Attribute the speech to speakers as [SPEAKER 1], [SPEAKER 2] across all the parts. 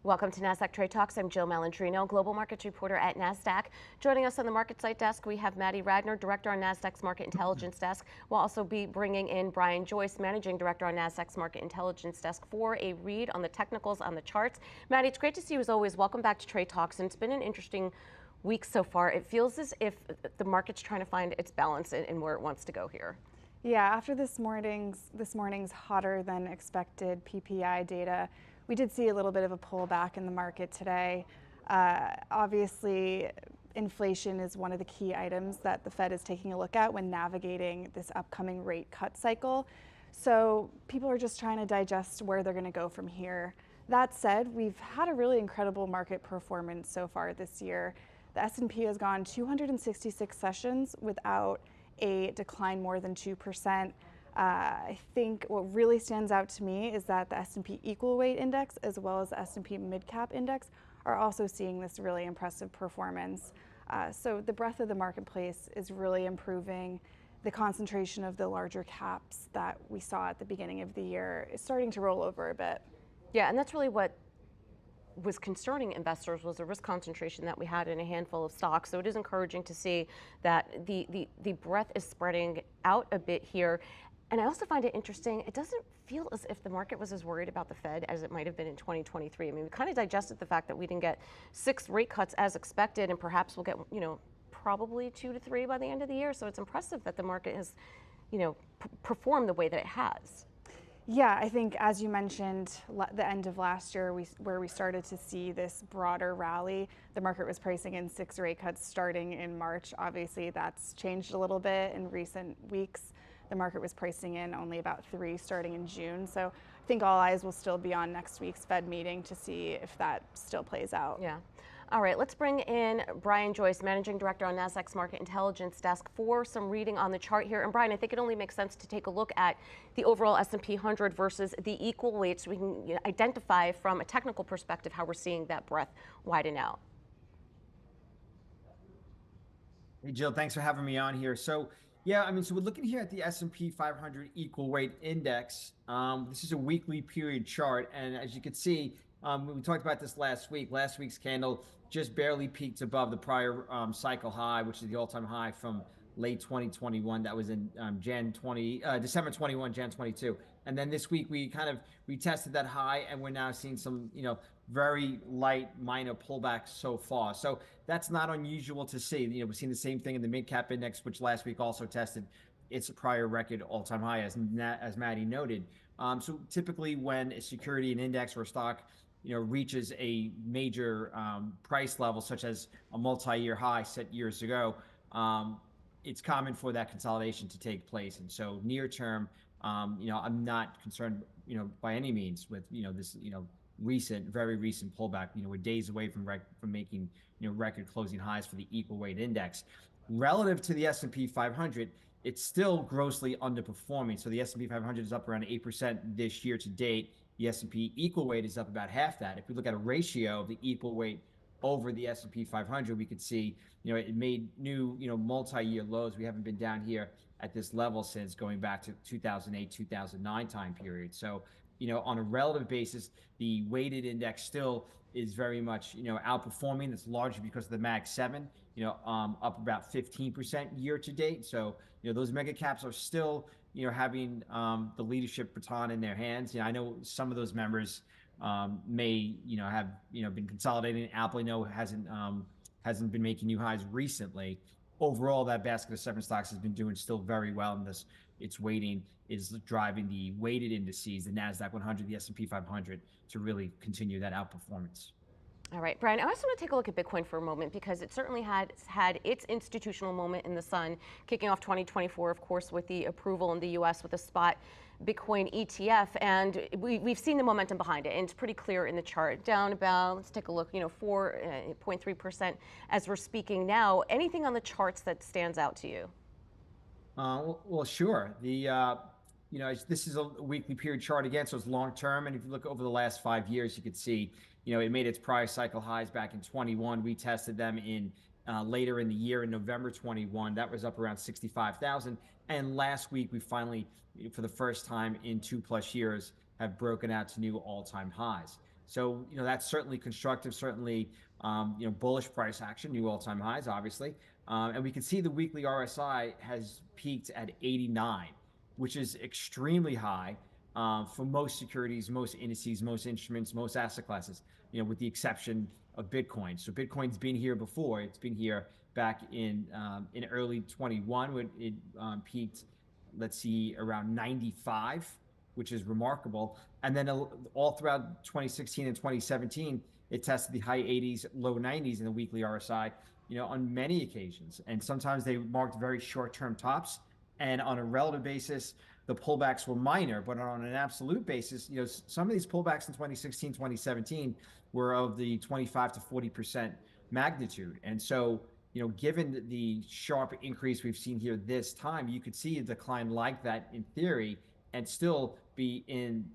[SPEAKER 1] Welcome to Nasdaq Trade Talks. I'm Jill Malandrino, global markets reporter at Nasdaq. Joining us on the market site desk, we have Maddie Radner, director on Nasdaq's market intelligence desk. We'll also be bringing in Joyce, managing director on Nasdaq's market intelligence desk, for a read on the technicals on the charts. Maddie, it's great to see you as always. Welcome back to Trade Talks, and it's been an interesting week so far. It feels as if the market's trying to find its balance and where it wants to go here.
[SPEAKER 2] Yeah, after this morning's hotter than expected PPI data, we did see a little bit of a pullback in the market today. Obviously, inflation is one of the key items that the Fed is taking a look at when navigating this upcoming rate cut cycle. So people are just trying to digest where they're going to go from here. That said, we've had a really incredible market performance so far this year. The S&P has gone 266 sessions without a decline more than 2%. I think what really stands out to me is that the S&P Equal Weight Index as well as the S&P Mid Cap Index are also seeing this really impressive performance. So the breadth of the marketplace is really improving. The concentration of the larger caps that we saw at the beginning of the year is starting to roll over a bit.
[SPEAKER 1] Yeah, and that's really what was concerning investors, was the risk concentration that we had in a handful of stocks. So it is encouraging to see that the breadth is spreading out a bit here. And I also find it interesting, it doesn't feel as if the market was as worried about the Fed as it might have been in 2023. I mean, we kind of digested the fact that we didn't get 6 rate cuts as expected, and perhaps we'll get, probably 2 to 3 by the end of the year. So it's impressive that the market has, performed the way that it has.
[SPEAKER 2] Yeah, I think, as you mentioned, the end of last year, where we started to see this broader rally, the market was pricing in 6 rate cuts starting in March. Obviously, that's changed a little bit in recent weeks. The market was pricing in only about 3 starting in June. So I think all eyes will still be on next week's Fed meeting to see if that still plays out.
[SPEAKER 1] Yeah. All right, let's bring in Joyce, managing director on Nasdaq's market intelligence desk, for some reading on the chart here. And Brian, I think it only makes sense to take a look at the overall S&P 100 versus the equal weight, so we can identify from a technical perspective how we're seeing that breadth widen out.
[SPEAKER 3] Hey, Jill, thanks for having me on here. So yeah, so we're looking here at the S&P 500 Equal Weight Index. This is a weekly period chart, and as you can see, we talked about this last week. Last week's candle just barely peaked above the prior cycle high, which is the all-time high from late 2021. That was in December 21, Jan 22. And then this week we kind of retested that high, and we're now seeing some, very light minor pullbacks so far. So that's not unusual to see. We've seen the same thing in the mid cap index, which last week also tested its prior record all-time high, as Maddie noted. So typically when a security, an index, or a stock, reaches a major price level, such as a multi-year high set years ago, it's common for that consolidation to take place. And so near term, I'm not concerned, by any means with, this, very recent pullback. We're days away from making, record closing highs for the equal weight index. Relative to the S&P 500, it's still grossly underperforming. So the S&P 500 is up around 8% this year to date. The S&P equal weight is up about half that. If we look at a ratio of the equal weight over the S&P 500, we could see, it made new, multi-year lows. We haven't been down here at this level since going back to 2008, 2009 time period. So, on a relative basis, the weighted index still is very much, outperforming. That's largely because of the Mag 7, up about 15% year to date. So, those mega caps are still, having the leadership baton in their hands. I know some of those members may, have, been consolidating. Apple, hasn't been making new highs recently. Overall, that basket of 7 stocks has been doing still very well, and its weighting is driving the weighted indices, the Nasdaq 100, the S&P 500, to really continue that outperformance.
[SPEAKER 1] All right, Brian, I also want to take a look at Bitcoin for a moment, because it certainly had its institutional moment in the sun, kicking off 2024, of course, with the approval in the U.S. with a spot Bitcoin ETF, and we've seen the momentum behind it, and it's pretty clear in the chart. Down about, let's take a look, 4.3% as we're speaking now. Anything on the charts that stands out to you?
[SPEAKER 3] Well, sure. This is a weekly period chart again, so it's long term. And if you look over the last 5 years, you could see, it made its prior cycle highs back in 21. We tested them in later in the year in November 21. That was up around 65,000. And last week, we finally, for the first time in 2+ years, have broken out to new all-time highs. So, that's certainly constructive, certainly, bullish price action, new all-time highs, obviously. And we can see the weekly RSI has peaked at 89, which is extremely high for most securities, most indices, most instruments, most asset classes, with the exception of Bitcoin. So Bitcoin's been here before. It's been here back in early 21 when it peaked, let's see, around 95, which is remarkable. And then all throughout 2016 and 2017, it tested the high 80s, low 90s in the weekly RSI, on many occasions. And sometimes they marked very short-term tops. And on a relative basis, the pullbacks were minor, but on an absolute basis, some of these pullbacks in 2016, 2017 were of the 25 to 40% magnitude. And so, given the sharp increase we've seen here this time, you could see a decline like that in theory and still be in,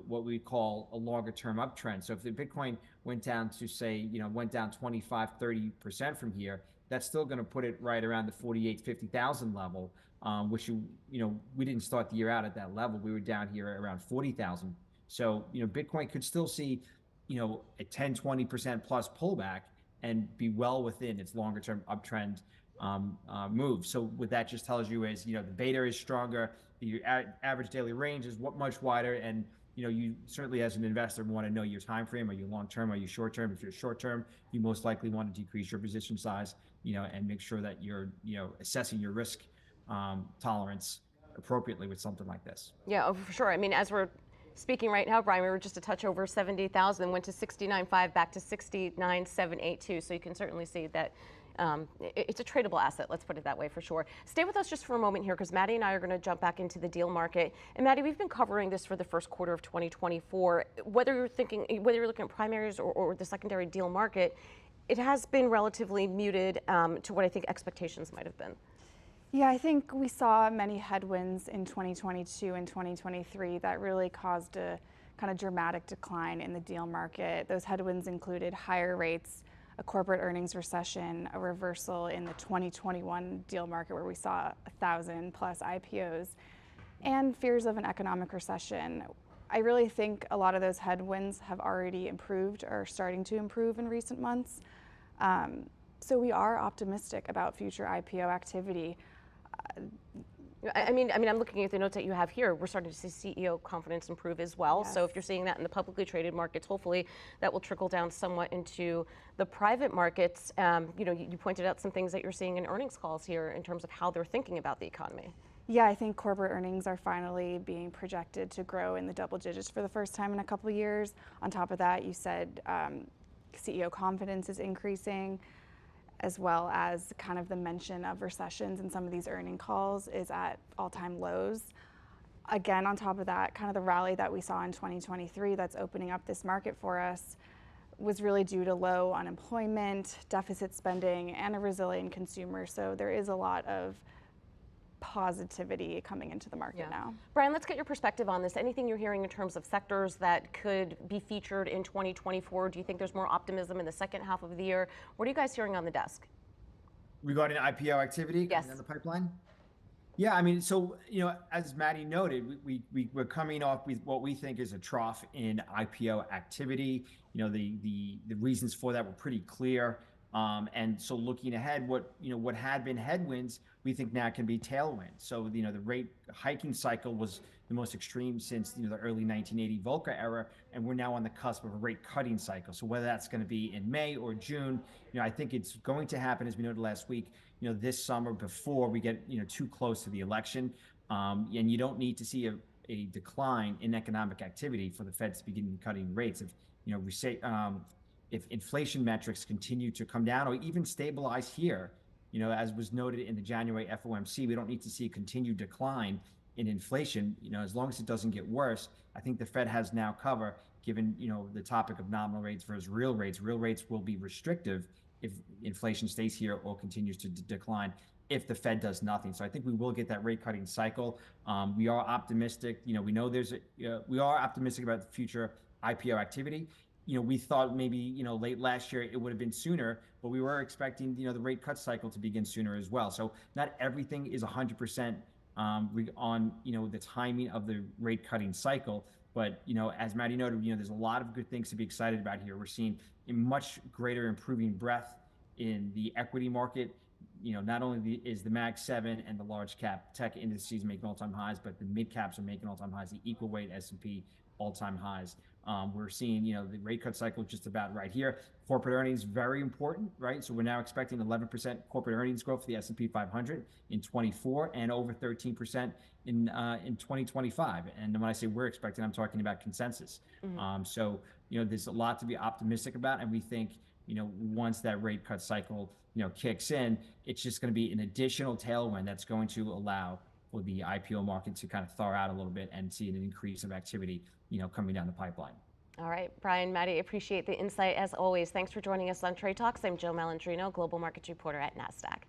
[SPEAKER 3] what we call a longer term uptrend. So if the Bitcoin went down to say, went down 25, 30% from here, that's still going to put it right around the 48, 50,000 level, which, we didn't start the year out at that level. We were down here around 40,000. So, Bitcoin could still see, a 10, 20% plus pullback and be well within its longer term uptrend move. So what that just tells you is, the beta is stronger, the average daily range is much wider, and you certainly as an investor want to know your time frame. Are you long term? Are you short term? If you're short term, you most likely want to decrease your position size, and make sure that you're assessing your risk tolerance appropriately with something like this.
[SPEAKER 1] Yeah, oh, for sure. I mean, as we're speaking right now, Brian, we were just a touch over 70,000, went to 69.5, back to 69,782. So you can certainly see that it's a tradable asset, let's put it that way for sure. Stay with us just for a moment here because Maddie and I are going to jump back into the deal market. And Maddie, we've been covering this for the first quarter of 2024. Whether you're looking at primaries or the secondary deal market, it has been relatively muted to what I think expectations might have been.
[SPEAKER 2] Yeah, I think we saw many headwinds in 2022 and 2023 that really caused a kind of dramatic decline in the deal market. Those headwinds included higher rates, a corporate earnings recession, a reversal in the 2021 deal market where we saw 1,000 plus IPOs, and fears of an economic recession. I really think a lot of those headwinds have already improved or are starting to improve in recent months. So we are optimistic about future IPO activity.
[SPEAKER 1] I mean, I'm looking at the notes that you have here. We're starting to see CEO confidence improve as well.
[SPEAKER 2] Yes.
[SPEAKER 1] So if you're seeing that in the publicly traded markets, hopefully that will trickle down somewhat into the private markets. You pointed out some things that you're seeing in earnings calls here in terms of how they're thinking about the economy.
[SPEAKER 2] Yeah, I think corporate earnings are finally being projected to grow in the double digits for the first time in a couple of years. On top of that, you said CEO confidence is increasing, as well as kind of the mention of recessions in some of these earning calls is at all-time lows. Again, on top of that, kind of the rally that we saw in 2023 that's opening up this market for us was really due to low unemployment, deficit spending, and a resilient consumer. So there is a lot of positivity coming into the market now.
[SPEAKER 1] Brian, let's get your perspective on this. Anything you're hearing in terms of sectors that could be featured in 2024? Do you think there's more optimism in the second half of the year? What are you guys hearing on the desk?
[SPEAKER 3] Regarding IPO activity in the pipeline? Yeah, I mean, so, as Maddie noted, we're coming off with what we think is a trough in IPO activity. The reasons for that were pretty clear. And so looking ahead, what had been headwinds, we think now can be tailwinds. So, the rate hiking cycle was the most extreme since, the early 1980 Volcker era, and we're now on the cusp of a rate cutting cycle. So whether that's going to be in May or June, I think it's going to happen, as we noted last week, this summer before we get, too close to the election. And you don't need to see a decline in economic activity for the Fed to begin cutting rates. If inflation metrics continue to come down or even stabilize here, as was noted in the January FOMC, we don't need to see a continued decline in inflation. As long as it doesn't get worse, I think the Fed has now cover, given, the topic of nominal rates versus real rates. Real rates will be restrictive if inflation stays here or continues to decline if the Fed does nothing. So I think we will get that rate cutting cycle. We are optimistic. We know we are optimistic about the future IPO activity. We thought maybe, late last year it would have been sooner, but we were expecting, the rate cut cycle to begin sooner as well. So not everything is 100% on, the timing of the rate cutting cycle. But, as Maddie noted, there's a lot of good things to be excited about here. We're seeing a much greater improving breadth in the equity market. Not only is the Mag 7 and the large cap tech indices making all-time highs, but the mid caps are making all-time highs, the equal weight S&P all-time highs. We're seeing, the rate cut cycle just about right here. Corporate earnings, very important, right? So we're now expecting 11% corporate earnings growth for the S&P 500 in 24 and over 13% in 2025. And when I say we're expecting, I'm talking about consensus. So, there's a lot to be optimistic about. And we think, once that rate cut cycle, kicks in, it's just going to be an additional tailwind that's going to allow for the IPO market to kind of thaw out a little bit and see an increase of activity, coming down the pipeline.
[SPEAKER 1] All right, Brian, Maddie, appreciate the insight as always. Thanks for joining us on Trade Talks. I'm Jill Malandrino, Global Markets Reporter at Nasdaq.